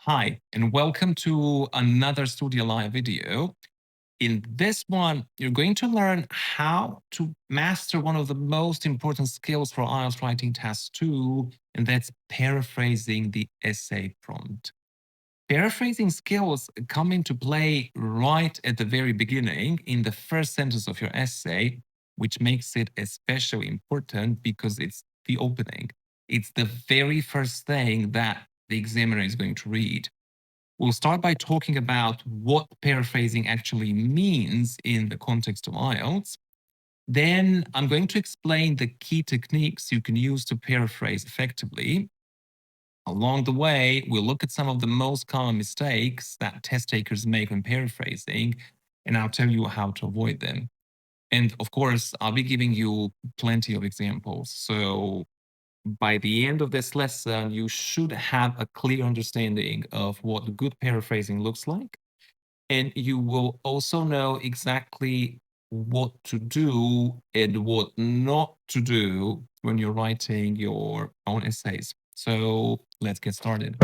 Hi, and welcome to another Studdia Live video. In this one, you're going to learn how to master one of the most important skills for IELTS Writing Task 2, and that's paraphrasing the essay prompt. Paraphrasing skills come into play right at the very beginning in the first sentence of your essay, which makes it especially important because it's the opening. It's the very first thing that the examiner is going to read. We'll start by talking about what paraphrasing actually means in the context of IELTS. Then I'm going to explain the key techniques you can use to paraphrase effectively. Along the way, we'll look at some of the most common mistakes that test takers make when paraphrasing, and I'll tell you how to avoid them. And of course, I'll be giving you plenty of examples. So by the end of this lesson, you should have a clear understanding of what good paraphrasing looks like. And you will also know exactly what to do and what not to do when you're writing your own essays. So let's get started.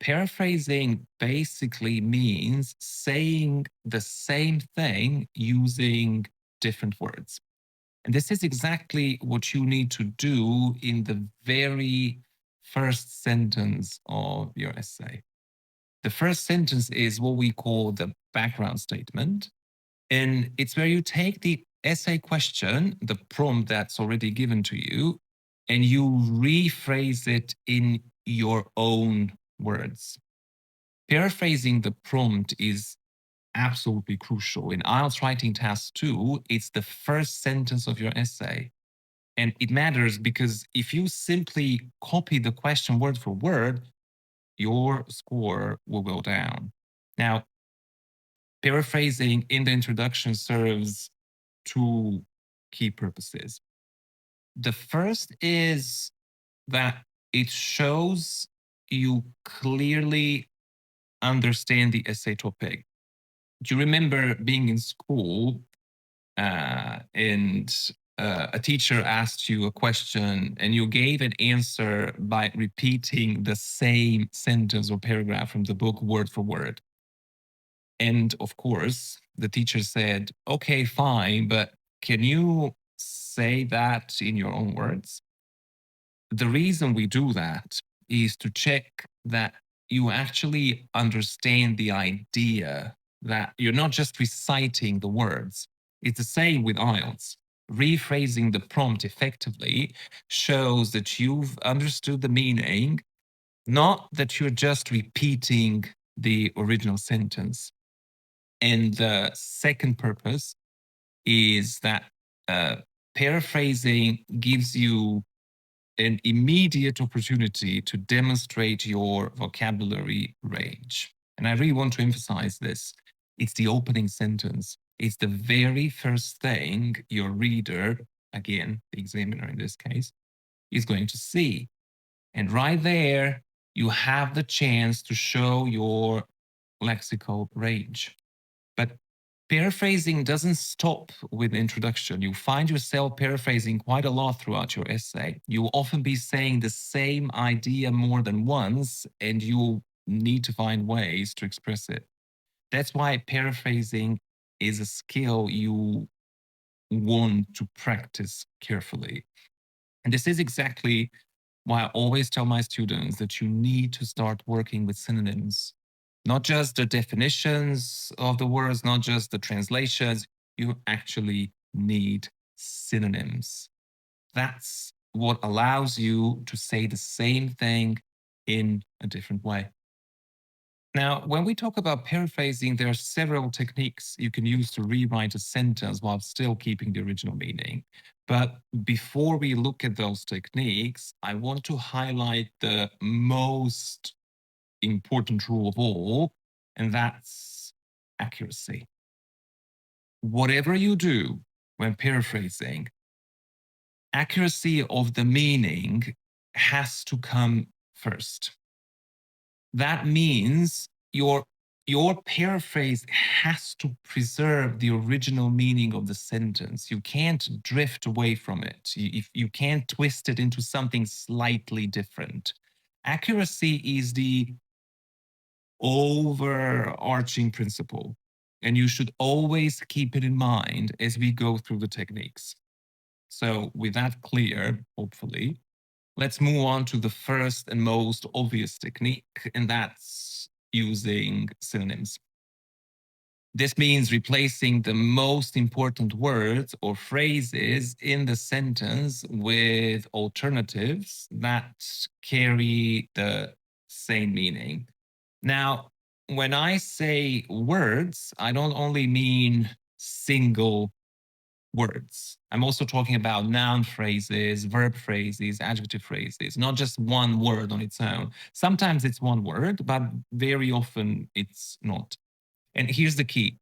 Paraphrasing basically means saying the same thing using different words. And this is exactly what you need to do in the very first sentence of your essay. The first sentence is what we call the background statement. And it's where you take the essay question, the prompt that's already given to you, and you rephrase it in your own words. Paraphrasing the prompt is absolutely crucial. In IELTS Writing Task 2, it's the first sentence of your essay. And it matters because if you simply copy the question word for word, your score will go down. Now, paraphrasing in the introduction serves two key purposes. The first is that it shows you clearly understand the essay topic. Do you remember being in school and a teacher asked you a question and you gave an answer by repeating the same sentence or paragraph from the book word for word? And of course, the teacher said, okay, fine, but can you say that in your own words? The reason we do that is to check that you actually understand the idea, that you're not just reciting the words. It's the same with IELTS. Rephrasing the prompt effectively shows that you've understood the meaning, not that you're just repeating the original sentence. And the second purpose is that uh, paraphrasing gives you an immediate opportunity to demonstrate your vocabulary range. And I really want to emphasize this. It's the opening sentence. It's the very first thing your reader, again, the examiner in this case, is going to see. And right there, you have the chance to show your lexical range. But paraphrasing doesn't stop with introduction. You find yourself paraphrasing quite a lot throughout your essay. You'll often be saying the same idea more than once, and you'll need to find ways to express it. That's why paraphrasing is a skill you want to practice carefully. And this is exactly why I always tell my students that you need to start working with synonyms, not just the definitions of the words, not just the translations. You actually need synonyms. That's what allows you to say the same thing in a different way. Now, when we talk about paraphrasing, there are several techniques you can use to rewrite a sentence while still keeping the original meaning. But before we look at those techniques, I want to highlight the most important rule of all, and that's accuracy. Whatever you do when paraphrasing, accuracy of the meaning has to come first. That means your paraphrase has to preserve the original meaning of the sentence. You can't drift away from it. If you can't twist it into something slightly different. Accuracy is the overarching principle, and you should always keep it in mind as we go through the techniques. So, with that clear, hopefully, let's move on to the first and most obvious technique, and that's using synonyms. This means replacing the most important words or phrases in the sentence with alternatives that carry the same meaning. Now, when I say words, I don't only mean single words. I'm also talking about noun phrases, verb phrases, adjective phrases, not just one word on its own. Sometimes it's one word, but very often it's not. And here's the key: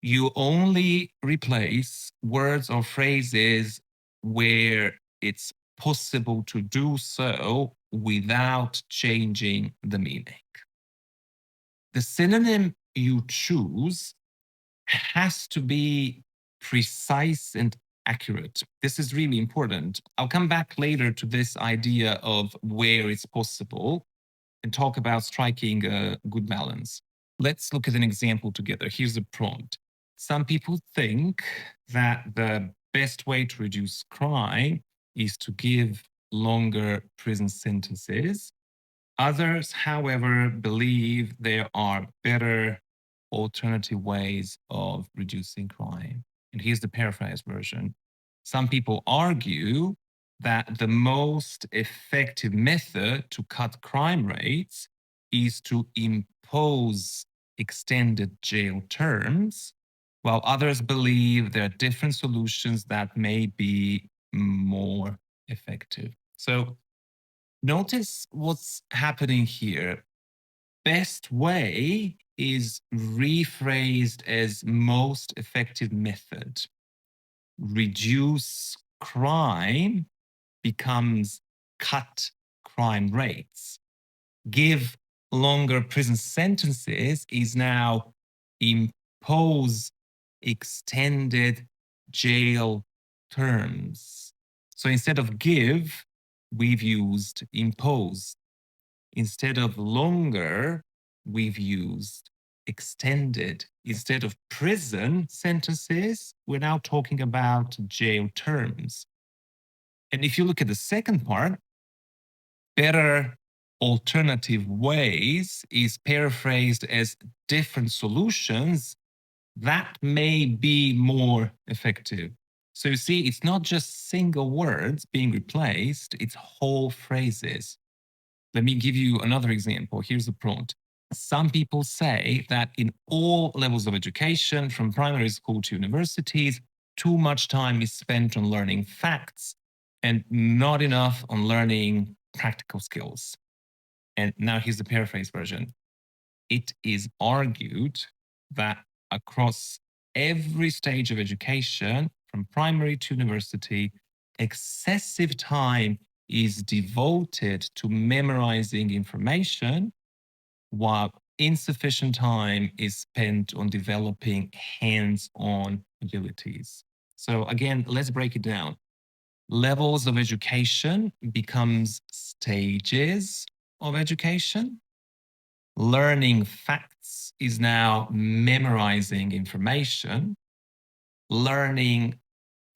you only replace words or phrases where it's possible to do so without changing the meaning. The synonym you choose has to be precise and accurate. This is really important. I'll come back later to this idea of where it's possible and talk about striking a good balance. Let's look at an example together. Here's a prompt. Some people think that the best way to reduce crime is to give longer prison sentences. Others, however, believe there are better alternative ways of reducing crime. And here's the paraphrase version. Some people argue that the most effective method to cut crime rates is to impose extended jail terms, while others believe there are different solutions that may be more effective. So notice what's happening here. Best way is rephrased as most effective method. Reduce crime becomes cut crime rates. Give longer prison sentences is now impose extended jail terms. So instead of give, we've used impose. Instead of longer, we've used extended. Instead of prison sentences, we're now talking about jail terms. And if you look at the second part, better alternative ways is paraphrased as different solutions that may be more effective. So you see, it's not just single words being replaced, it's whole phrases. Let me give you another example. Here's the prompt. Some people say that in all levels of education, from primary school to universities, too much time is spent on learning facts and not enough on learning practical skills. And now here's the paraphrase version. It is argued that across every stage of education, from primary to university, excessive time is devoted to memorizing information, while insufficient time is spent on developing hands on abilities. So, again, let's break it down. Levels of education becomes stages of education. Learning facts is now memorizing information. Learning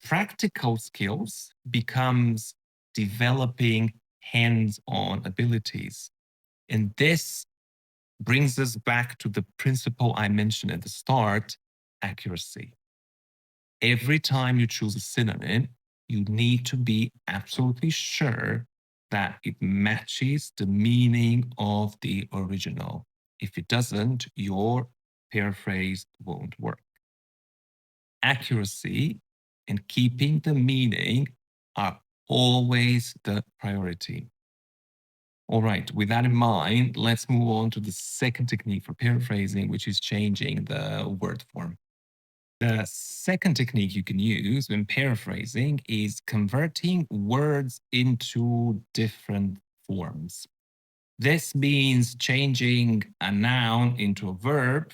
practical skills becomes developing hands on abilities. And this brings us back to the principle I mentioned at the start: accuracy. Every time you choose a synonym, you need to be absolutely sure that it matches the meaning of the original. If it doesn't, your paraphrase won't work. Accuracy and keeping the meaning are always the priority. All right, with that in mind, let's move on to the second technique for paraphrasing, which is changing the word form. The second technique you can use when paraphrasing is converting words into different forms. This means changing a noun into a verb,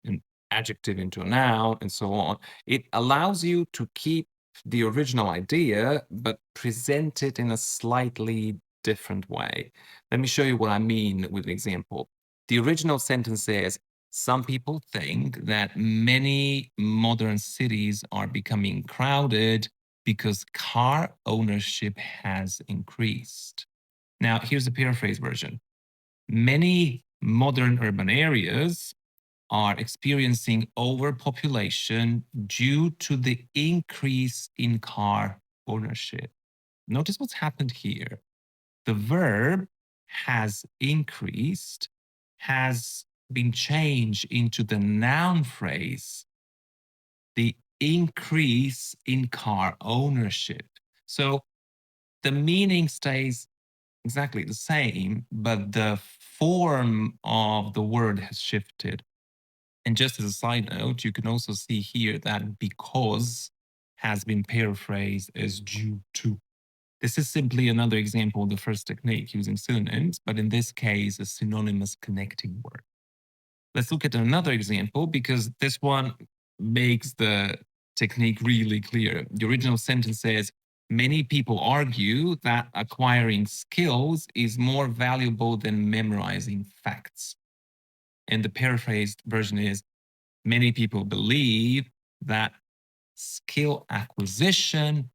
an adjective into a noun, and so on. It allows you to keep the original idea, but present it in a slightly different way. Let me show you what I mean with an example. The original sentence says, some people think that many modern cities are becoming crowded because car ownership has increased. Now, here's the paraphrase version. Many modern urban areas are experiencing overpopulation due to the increase in car ownership. Notice what's happened here. The verb has increased, has been changed into the noun phrase, the increase in car ownership. So the meaning stays exactly the same, but the form of the word has shifted. And just as a side note, you can also see here that because has been paraphrased as due to. This is simply another example of the first technique using synonyms, but in this case, a synonymous connecting word. Let's look at another example because this one makes the technique really clear. The original sentence says, many people argue that acquiring skills is more valuable than memorizing facts. And the paraphrased version is, many people believe that skill acquisition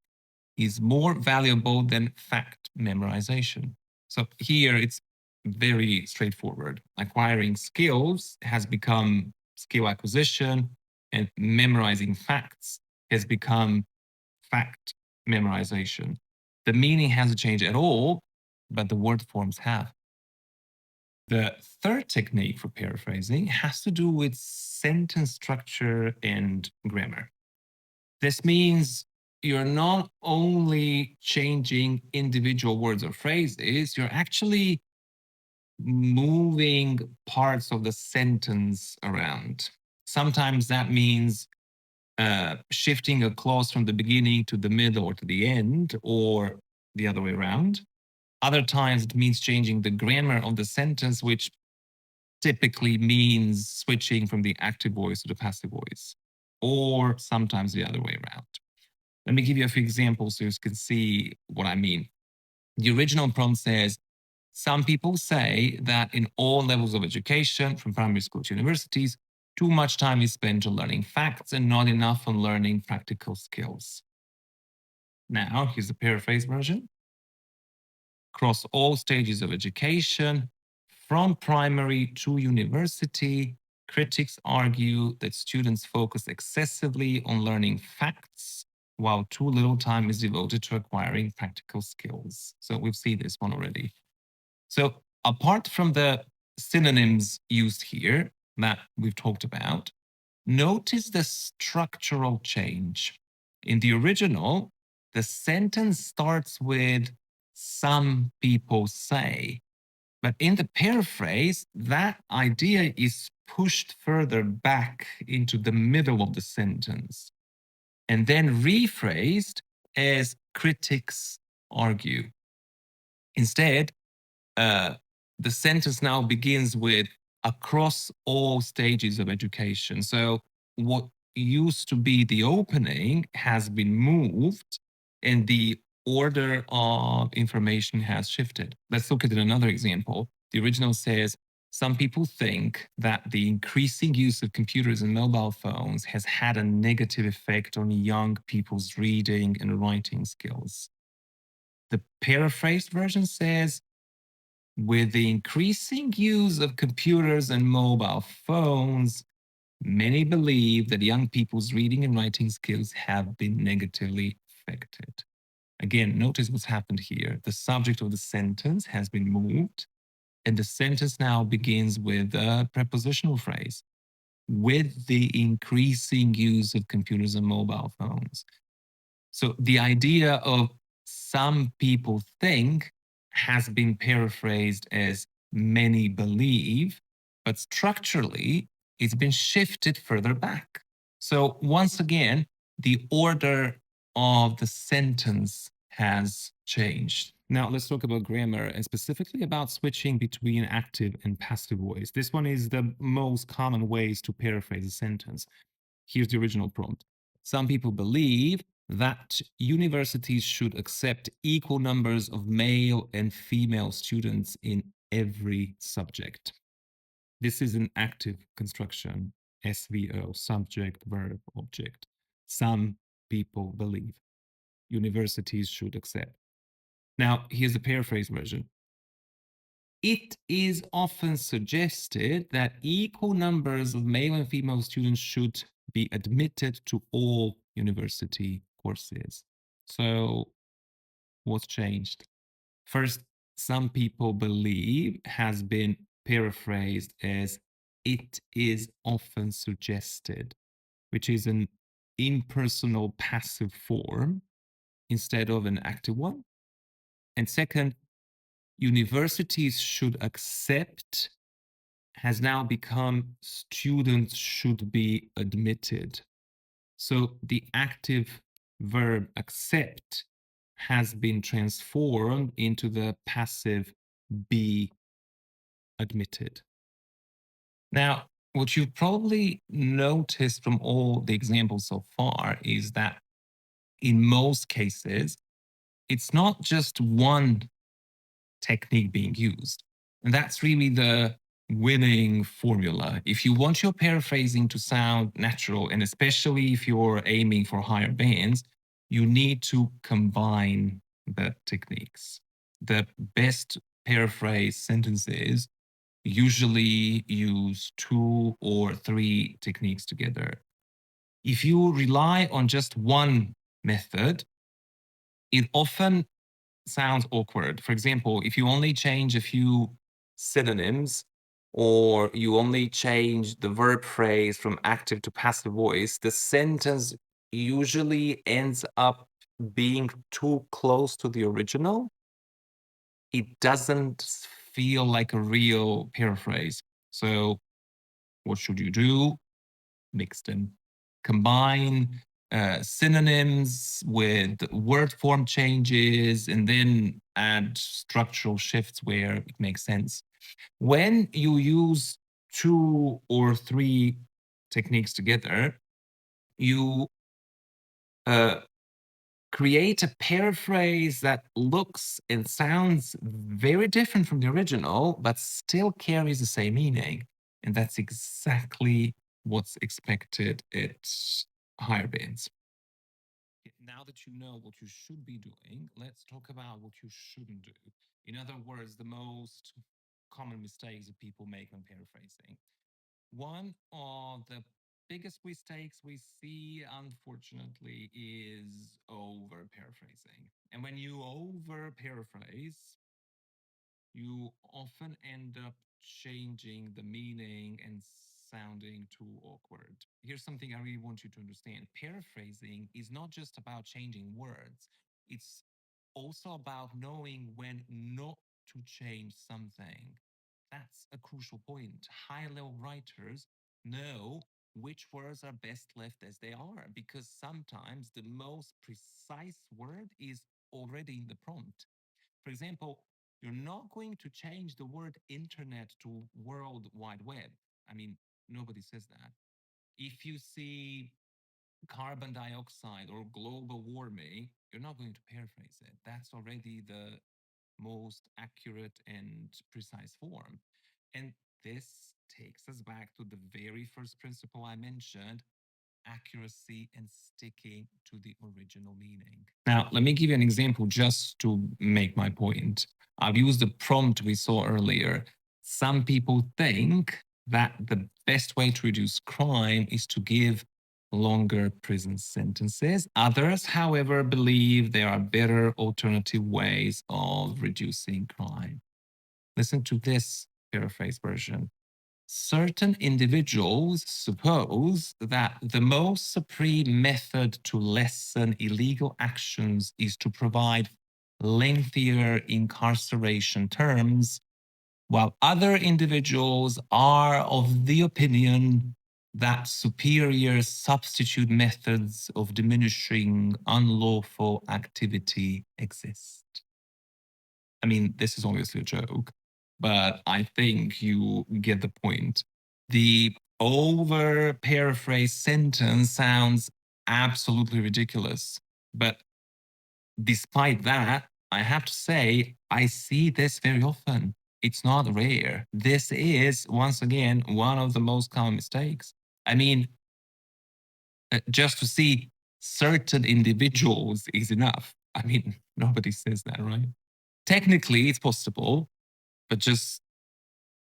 is more valuable than fact memorization. So here it's very straightforward. Acquiring skills has become skill acquisition, and memorizing facts has become fact memorization. The meaning hasn't changed at all, but the word forms have. The third technique for paraphrasing has to do with sentence structure and grammar. This means you're not only changing individual words or phrases, you're actually moving parts of the sentence around. Sometimes that means shifting a clause from the beginning to the middle or to the end, or the other way around. Other times it means changing the grammar of the sentence, which typically means switching from the active voice to the passive voice, or sometimes the other way around. Let me give you a few examples so you can see what I mean. The original prompt says, some people say that in all levels of education, from primary school to universities, too much time is spent on learning facts and not enough on learning practical skills. Now, here's the paraphrase version. Across all stages of education, from primary to university, critics argue that students focus excessively on learning facts while too little time is devoted to acquiring practical skills. So we've seen this one already. So apart from the synonyms used here that we've talked about, notice the structural change. In the original, the sentence starts with some people say, but in the paraphrase, that idea is pushed further back into the middle of the sentence and then rephrased as critics argue. Instead, uh, the sentence now begins with across all stages of education. So, what used to be the opening has been moved and the order of information has shifted. Let's look at another example. The original says, some people think that the increasing use of computers and mobile phones has had a negative effect on young people's reading and writing skills. The paraphrased version says, with the increasing use of computers and mobile phones, many believe that young people's reading and writing skills have been negatively affected. Again, notice what's happened here. The subject of the sentence has been moved, and the sentence now begins with a prepositional phrase. With the increasing use of computers and mobile phones. So the idea of some people think has been paraphrased as many believe, but structurally, it's been shifted further back. So once again, the order of the sentence has changed. Now, let's talk about grammar and specifically about switching between active and passive voice. This one is the most common ways to paraphrase a sentence. Here's the original prompt. Some people believe that universities should accept equal numbers of male and female students in every subject. This is an active construction, SVO, subject, verb, object. Some people believe universities should accept. Now, here's the paraphrase version. It is often suggested that equal numbers of male and female students should be admitted to all university courses. So, what's changed? First, some people believe has been paraphrased as it is often suggested, which is an impersonal passive form instead of an active one. And second, universities should accept has now become students should be admitted. So the active verb accept has been transformed into the passive be admitted. Now, what you've probably noticed from all the examples so far is that in most cases, it's not just one technique being used. And that's really the winning formula. If you want your paraphrasing to sound natural, and especially if you're aiming for higher bands, you need to combine the techniques. The best paraphrase sentences usually use two or three techniques together. If you rely on just one method, it often sounds awkward. For example, if you only change a few synonyms or you only change the verb phrase from active to passive voice, the sentence usually ends up being too close to the original. It doesn't feel like a real paraphrase. So, what should you do? Mix them. Combine synonyms with word form changes and then add structural shifts where it makes sense. When you use two or three techniques together, you uh, create a paraphrase that looks and sounds very different from the original, but still carries the same meaning. And that's exactly what's expected at higher bands. Now that you know what you should be doing, let's talk about what you shouldn't do. In other words, the most common mistakes that people make when paraphrasing. One of the biggest mistakes we see, unfortunately, is over paraphrasing. And when you over paraphrase, you often end up changing the meaning and sounding too awkward. Here's something I really want you to understand. Paraphrasing is not just about changing words, it's also about knowing when not to change something. That's a crucial point. High level writers know which words are best left as they are because sometimes the most precise word is already in the prompt. For example, you're not going to change the word internet to World Wide Web. I mean, nobody says that. If you see carbon dioxide or global warming, you're not going to paraphrase it. That's already the most accurate and precise form. And this takes us back to the very first principle I mentioned, accuracy and sticking to the original meaning. Now, let me give you an example just to make my point. I've used the prompt we saw earlier. Some people think that the best way to reduce crime is to give longer prison sentences. Others, however, believe there are better alternative ways of reducing crime. Listen to this paraphrase version. Certain individuals suppose that the most supreme method to lessen illegal actions is to provide lengthier incarceration terms, while other individuals are of the opinion that superior substitute methods of diminishing unlawful activity exist. mean, this is obviously a joke, but I think you get the point. The over paraphrase sentence sounds absolutely ridiculous. But despite that, I have to say, I see this very often. It's not rare. This is, once again, one of the most common mistakes. I mean, just to see certain individuals is enough. I mean, nobody says that, right? Technically, it's possible, but just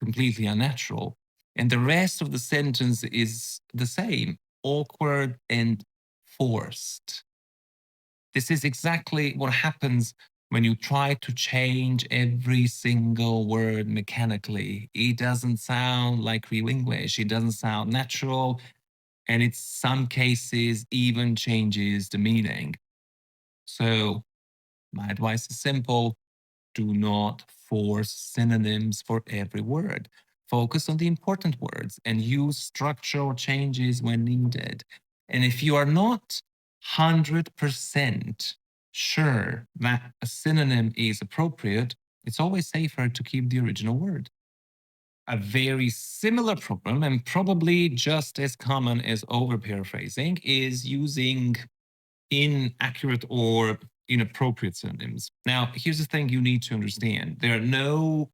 completely unnatural. And the rest of the sentence is the same, awkward and forced. This is exactly what happens when you try to change every single word mechanically. It doesn't sound like real English, it doesn't sound natural, and in some cases even changes the meaning. So, my advice is simple: do not force synonyms for every word. Focus on the important words and use structural changes when needed. And if you are not 100% sure that a synonym is appropriate, it's always safer to keep the original word. A very similar problem, and probably just as common as over paraphrasing, is using inaccurate or inappropriate synonyms. Now, here's the thing you need to understand: there are no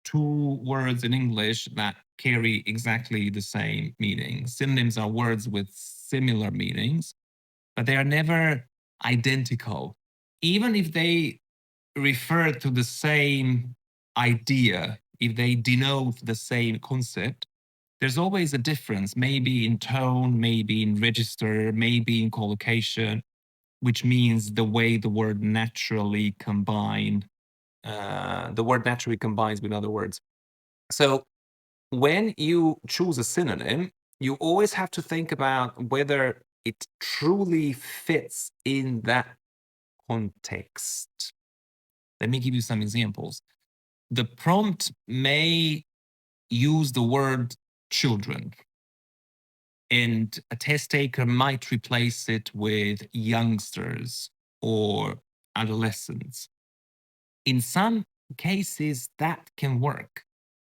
two words in English that carry exactly the same meaning. Synonyms are words with similar meanings, but they are never identical. Even if they refer to the same idea, if they denote the same concept, there's always a difference, maybe in tone, maybe in register, maybe in collocation, which means the way the word naturally combines with other words. So when you choose a synonym, you always have to think about whether it truly fits in that context. Let me give you some examples. The prompt may use the word children, and a test taker might replace it with youngsters or adolescents. In some cases, that can work,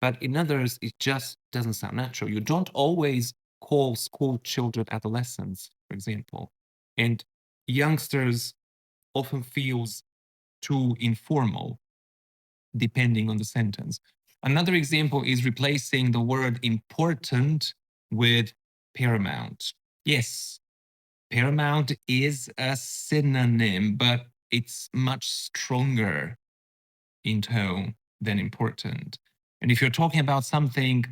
but in others, it just doesn't sound natural. You don't always call school children adolescents, for example, and youngsters often feels too informal, depending on the sentence. Another example is replacing the word important with paramount. Yes, paramount is a synonym, but it's much stronger in tone than important. And if you're talking about something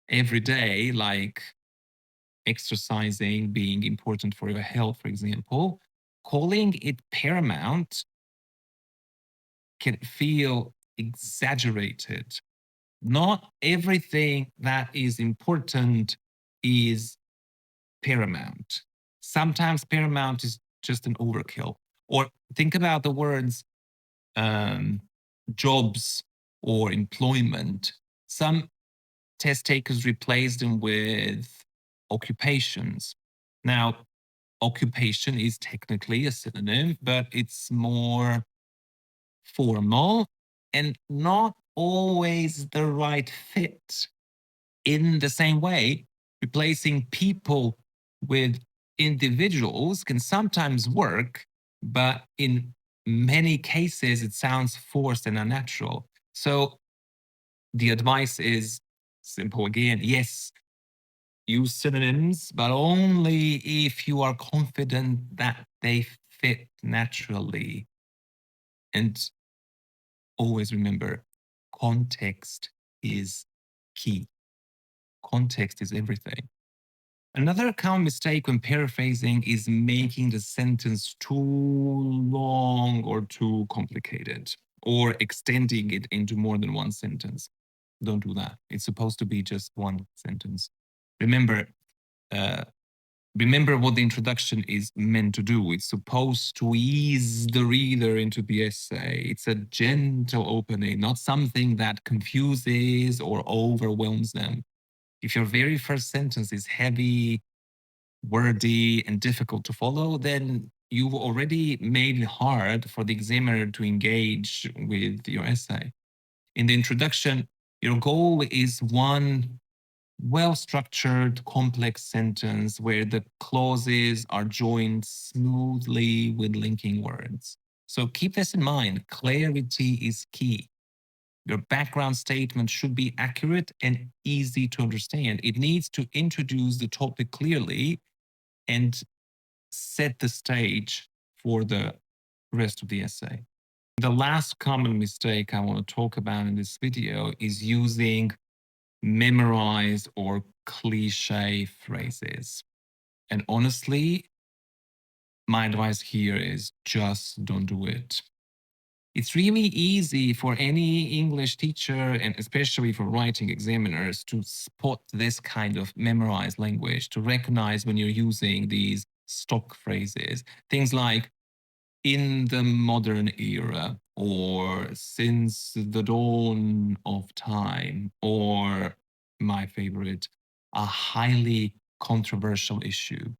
every day, like exercising being important for your health, for example, calling it paramount can feel exaggerated. Not everything that is important is paramount. Sometimes paramount is just an overkill. Or think about the words um, jobs or employment. Some test takers replace them with occupations. Now, occupation is technically a synonym, but it's more formal and not always the right fit. In the same way, replacing people with individuals can sometimes work, but in many cases, it sounds forced and unnatural. So the advice is simple again. Yes, use synonyms, but only if you are confident that they fit naturally. And always remember, context is key. Context is everything. Another common mistake when paraphrasing is making the sentence too long or too complicated, or extending it into more than one sentence. Don't do that. It's supposed to be just one sentence. Remember, uh, remember what the introduction is meant to do. It's supposed to ease the reader into the essay. It's a gentle opening, not something that confuses or overwhelms them. If your very first sentence is heavy, wordy, and difficult to follow, then you've already made it hard for the examiner to engage with your essay. In the introduction, your goal is one well-structured, complex sentence where the clauses are joined smoothly with linking words. So keep this in mind. Clarity is key. Your background statement should be accurate and easy to understand. It needs to introduce the topic clearly and set the stage for the rest of the essay. The last common mistake I want to talk about in this video is using memorized or cliché phrases. And honestly, my advice here is just don't do it. It's really easy for any English teacher and especially for writing examiners to spot this kind of memorized language, to recognize when you're using these stock phrases. Things like in the modern era, or since the dawn of time, or my favorite, a highly controversial issue.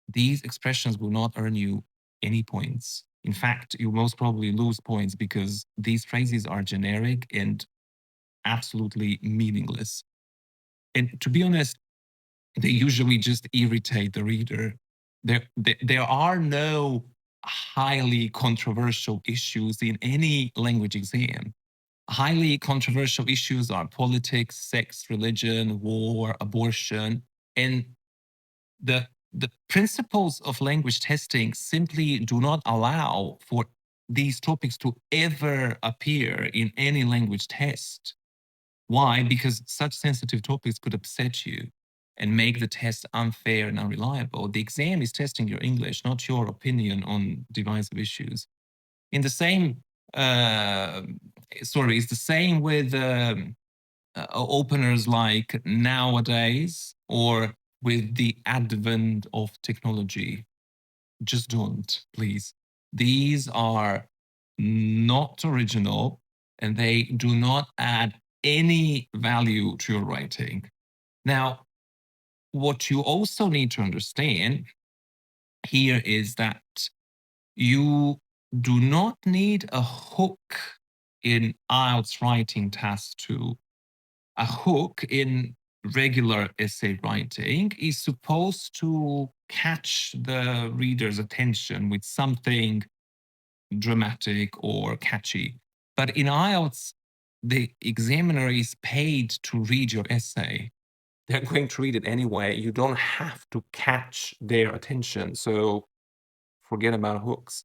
These expressions will not earn you any points. In fact, you most probably lose points because these phrases are generic and absolutely meaningless. And to be honest, they usually just irritate the reader. There are no highly controversial issues in any language exam. Highly controversial issues are politics, sex, religion, war, abortion, and the principles of language testing simply do not allow for these topics to ever appear in any language test. Why? Because such sensitive topics could upset you and make the test unfair and unreliable. The exam is testing your English, not your opinion on divisive issues. In the same, uh, it's the same with openers like nowadays or with the advent of technology. Just don't, please. These are not original and they do not add any value to your writing. Now, what you also need to understand here is that you do not need a hook in IELTS Writing Task 2. A hook in regular essay writing is supposed to catch the reader's attention with something dramatic or catchy. But in IELTS, the examiner is paid to read your essay. They're going to read it anyway. You don't have to catch their attention. So forget about hooks.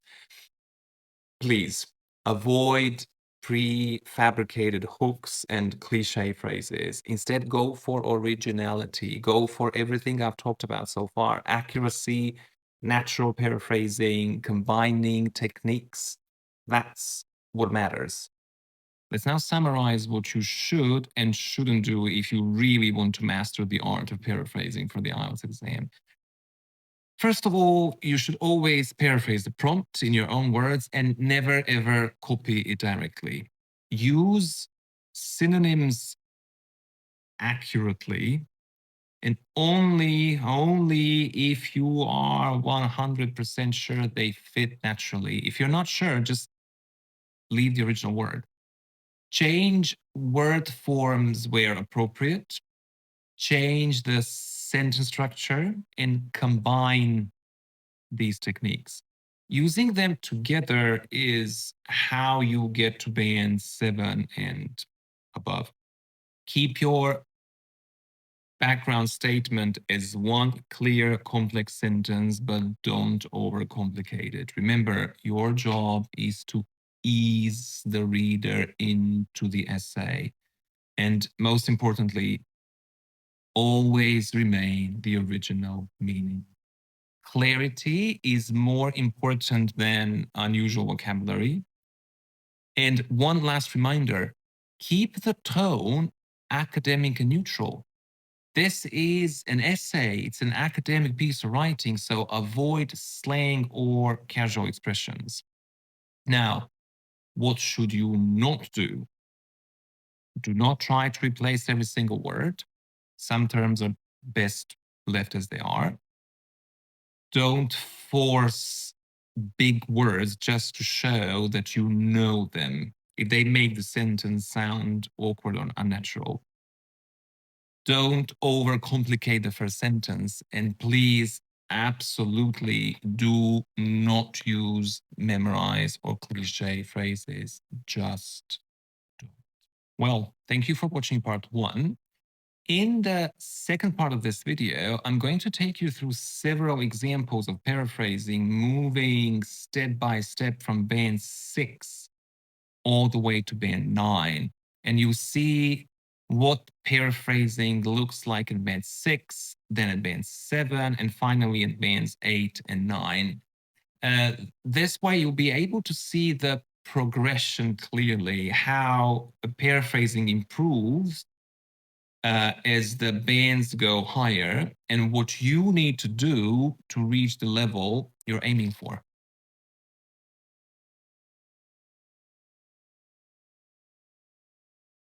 Please avoid prefabricated hooks and cliche phrases. Instead, go for originality. Go for everything I've talked about so far. Accuracy, natural paraphrasing, combining techniques. That's what matters. Let's now summarize what you should and shouldn't do if you really want to master the art of paraphrasing for the IELTS exam. First of all, you should always paraphrase the prompt in your own words and never ever copy it directly. Use synonyms accurately and only if you are 100% sure they fit naturally. If you're not sure, just leave the original word. Change word forms where appropriate. Change the sentence structure and combine these techniques. Using them together is how you get to band 7 and above. Keep your background statement as one clear, complex sentence, but don't overcomplicate it. Remember, your job is to ease the reader into the essay. And most importantly, always remain the original meaning. Clarity is more important than unusual vocabulary. And one last reminder, keep the tone academic and neutral. This is an essay, it's an academic piece of writing, so avoid slang or casual expressions. Now, what should you not do? Do not try to replace every single word. Some terms are best left as they are. Don't force big words just to show that you know them. If they make the sentence sound awkward or unnatural, don't overcomplicate the first sentence. And please, absolutely do not use memorize or cliche phrases. Just don't. Well, thank you for watching part 1. In the second part of this video, I'm going to take you through several examples of paraphrasing, moving step by step from band 6 all the way to band 9. And you see what paraphrasing looks like in band 6, then in band 7, and finally in bands 8 and 9. This way, you'll be able to see the progression clearly, how paraphrasing improves as the bands go higher, and what you need to do to reach the level you're aiming for.